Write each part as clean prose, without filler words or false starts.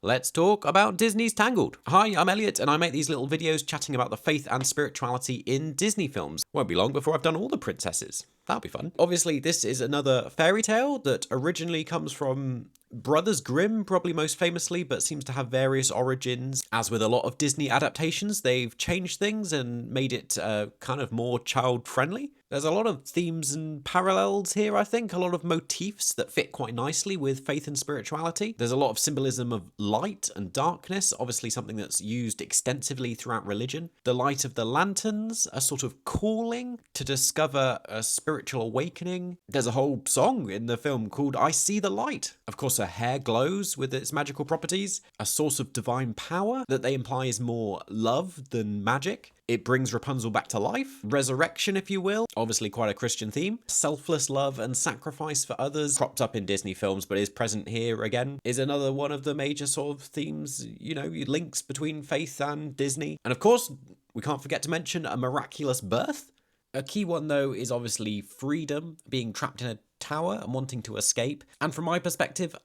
Let's talk about Disney's Tangled. Hi, I'm Elliot, and I make these little videos chatting about the faith and spirituality in Disney films. Won't be long before I've done all the princesses. That'll be fun. Obviously, this is another fairy tale that originally comes from Brothers Grimm, probably most famously, but seems to have various origins. As with a lot of Disney adaptations, they've changed things and made it kind of more child-friendly. There's a lot of themes and parallels here, I think, a lot of motifs that fit quite nicely with faith and spirituality. There's a lot of symbolism of light and darkness, obviously something that's used extensively throughout religion. The light of the lanterns, a sort of calling to discover a spiritual awakening. There's a whole song in the film called I See the Light. Of course, her hair glows with its magical properties, a source of divine power that they imply is more love than magic. It brings Rapunzel back to life, resurrection if you will, obviously quite a Christian theme. Selfless love and sacrifice for others, cropped up in Disney films but is present here again, is another one of the major sort of themes, links between faith and Disney. And of course, we can't forget to mention a miraculous birth. A key one though is obviously freedom, being trapped in a tower and wanting to escape. And from my perspective,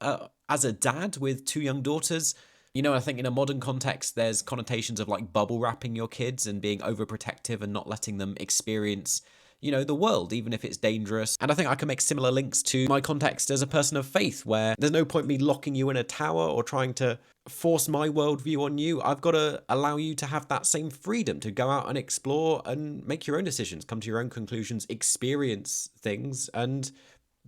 as a dad with two young daughters, I think in a modern context, there's connotations of like bubble wrapping your kids and being overprotective and not letting them experience, the world, even if it's dangerous. And I think I can make similar links to my context as a person of faith, where there's no point me locking you in a tower or trying to force my worldview on you. I've got to allow you to have that same freedom to go out and explore and make your own decisions, come to your own conclusions, experience things, and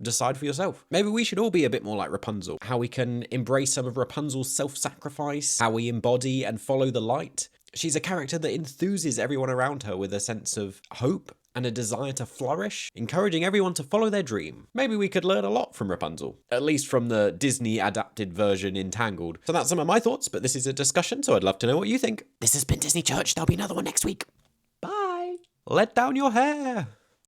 decide for yourself. Maybe we should all be a bit more like Rapunzel. How we can embrace some of Rapunzel's self-sacrifice, how we embody and follow the light. She's a character that enthuses everyone around her with a sense of hope and a desire to flourish, encouraging everyone to follow their dream. Maybe we could learn a lot from Rapunzel, at least from the Disney adapted version in Tangled. So that's some of my thoughts, but this is a discussion, so I'd love to know what you think. This has been Disney Church. There'll be another one next week. Bye. Let down your hair.